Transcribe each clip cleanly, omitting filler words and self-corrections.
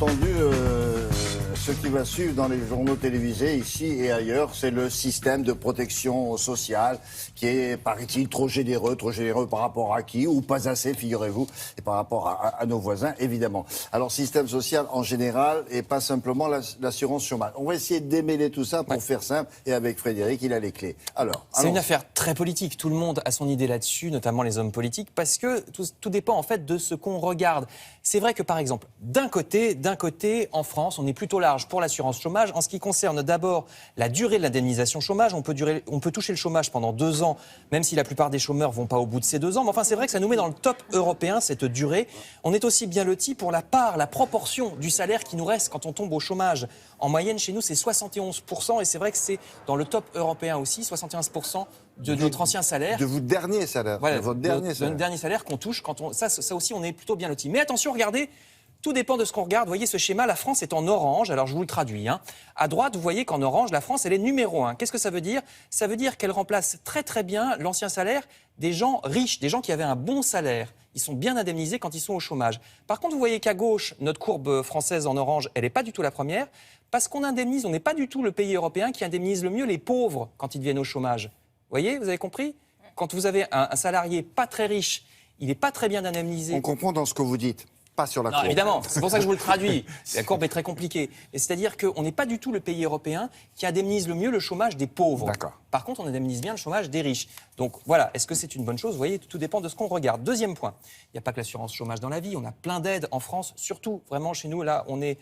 entendu, ce qui va suivre dans les journaux télévisés ici et ailleurs, c'est le système de protection sociale qui est, paraît-il, trop généreux par rapport à qui, ou pas assez, figurez-vous, et par rapport à nos voisins, évidemment. Alors, système social en général, et pas simplement l'assurance chômage. On va essayer de démêler tout ça pour faire simple, et avec Frédéric, il a les clés. Alors, c'est une affaire très politique. Tout le monde a son idée là-dessus, notamment les hommes politiques, parce que tout dépend en fait de ce qu'on regarde. C'est vrai que, par exemple, d'un côté, en France, on est plutôt large pour l'assurance chômage. En ce qui concerne d'abord la durée de l'indemnisation chômage, on peut toucher le chômage pendant 2 ans, même si la plupart des chômeurs vont pas au bout de ces 2 ans. Mais enfin, c'est vrai que ça nous met dans le top européen, cette durée. On est aussi bien loti pour la proportion du salaire qui nous reste quand on tombe au chômage. En moyenne, chez nous, c'est 71%, et c'est vrai que c'est dans le top européen aussi, 71% de notre ancien salaire. De votre dernier salaire. Voilà, de votre dernier salaire. Notre dernier salaire qu'on touche, ça aussi, on est plutôt bien loti. Mais attention, regardez, tout dépend de ce qu'on regarde. Vous voyez ce schéma, la France est en orange, alors je vous le traduis. À droite, vous voyez qu'en orange, la France, elle est numéro 1. Qu'est-ce que ça veut dire ? Ça veut dire qu'elle remplace très très bien l'ancien salaire des gens riches, des gens qui avaient un bon salaire. Ils sont bien indemnisés quand ils sont au chômage. Par contre, vous voyez qu'à gauche, notre courbe française en orange, elle n'est pas du tout la première, parce qu'on indemnise, on n'est pas du tout le pays européen qui indemnise le mieux les pauvres quand ils viennent au chômage. Vous voyez, vous avez compris ? Quand vous avez un salarié pas très riche, il n'est pas très bien indemnisé. On comprend dans ce que vous dites. Pas sur la courbe. Évidemment, c'est pour ça que je vous le traduis. La courbe est très compliquée. C'est-à-dire qu'on n'est pas du tout le pays européen qui indemnise le mieux le chômage des pauvres. D'accord. Par contre, on indemnise bien le chômage des riches. Donc voilà, est-ce que c'est une bonne chose ? Vous voyez, tout dépend de ce qu'on regarde. Deuxième point, il n'y a pas que l'assurance chômage dans la vie, on a plein d'aides en France, surtout vraiment chez nous, là, on est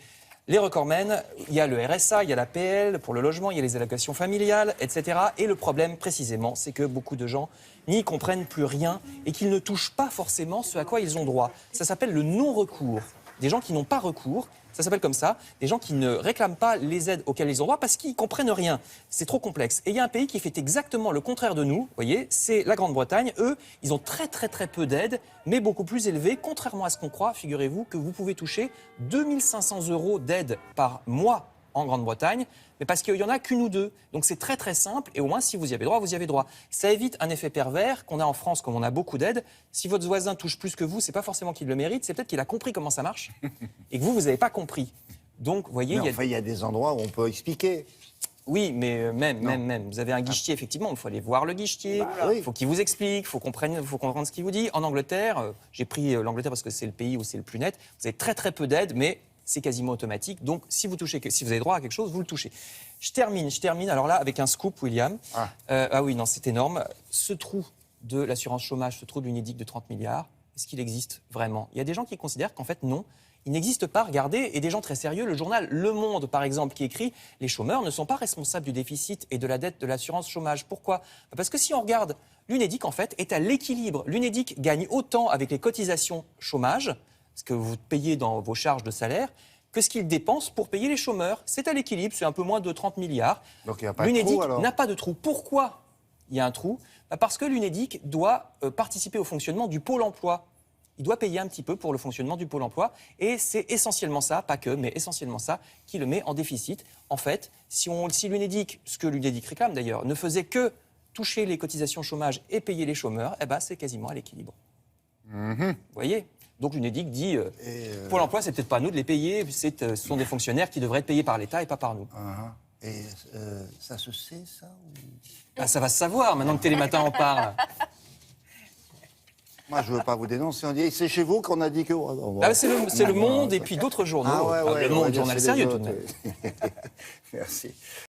les recordmen, il y a le RSA, il y a l'APL pour le logement, il y a les allocations familiales, etc. Et le problème, précisément, c'est que beaucoup de gens n'y comprennent plus rien et qu'ils ne touchent pas forcément ce à quoi ils ont droit. Ça s'appelle le non-recours. Des gens qui n'ont pas recours, ça s'appelle comme ça, des gens qui ne réclament pas les aides auxquelles ils ont droit parce qu'ils ne comprennent rien. C'est trop complexe. Et il y a un pays qui fait exactement le contraire de nous, vous voyez, c'est la Grande-Bretagne. Eux, ils ont très très très peu d'aides, mais beaucoup plus élevées. Contrairement à ce qu'on croit, figurez-vous que vous pouvez toucher 2 500 € d'aide par mois en Grande-Bretagne, mais parce qu'il n'y en a qu'une ou deux. Donc c'est très très simple, et au moins si vous y avez droit, vous y avez droit. Ça évite un effet pervers qu'on a en France, comme on a beaucoup d'aides. Si votre voisin touche plus que vous, c'est pas forcément qu'il le mérite, c'est peut-être qu'il a compris comment ça marche, et que vous n'avez pas compris. Donc, vous voyez, il y a des endroits où on peut expliquer. Oui, mais même. Vous avez un guichetier, effectivement, il faut aller voir le guichetier, il faut qu'il vous explique, il faut comprendre ce qu'il vous dit. En Angleterre, j'ai pris l'Angleterre parce que c'est le pays où c'est le plus net, vous avez très très peu d'aides, mais c'est quasiment automatique. Donc, si vous avez droit à quelque chose, vous le touchez. Je termine, alors là, avec un scoop, William. Oui, non, c'est énorme. Ce trou de l'assurance chômage, ce trou de l'Unédic de 30 milliards, est-ce qu'il existe vraiment ? Il y a des gens qui considèrent qu'en fait, non. Il n'existe pas, regardez, et des gens très sérieux, le journal Le Monde, par exemple, qui écrit « Les chômeurs ne sont pas responsables du déficit et de la dette de l'assurance chômage ». Pourquoi ? Parce que si on regarde, l'Unédic, en fait, est à l'équilibre. L'Unédic gagne autant avec les cotisations chômage, ce que vous payez dans vos charges de salaire, que ce qu'il dépense pour payer les chômeurs. C'est à l'équilibre, c'est un peu moins de 30 milliards. Donc il n'y a pas de trou, alors ? L'Unédic n'a pas de trou. Pourquoi il y a un trou ? Parce que l'Unédic doit participer au fonctionnement du Pôle emploi. Il doit payer un petit peu pour le fonctionnement du Pôle emploi. Et c'est essentiellement ça, pas que, mais essentiellement ça, qui le met en déficit. En fait, si l'Unédic, ce que l'Unédic réclame d'ailleurs, ne faisait que toucher les cotisations chômage et payer les chômeurs, c'est quasiment à l'équilibre. Vous voyez ? Donc l'Unédic dit Pôle emploi, c'est peut-être pas à nous de les payer, ce sont des fonctionnaires qui devraient être payés par l'État et pas par nous. Et ça se sait, ça ou... Ça va se savoir, maintenant que Télématin en parle. Moi, je ne veux pas vous dénoncer. On dit, c'est chez vous qu'on a dit que... C'est le Monde et puis d'autres journaux. Le Monde, journal sérieux tout de même. Merci.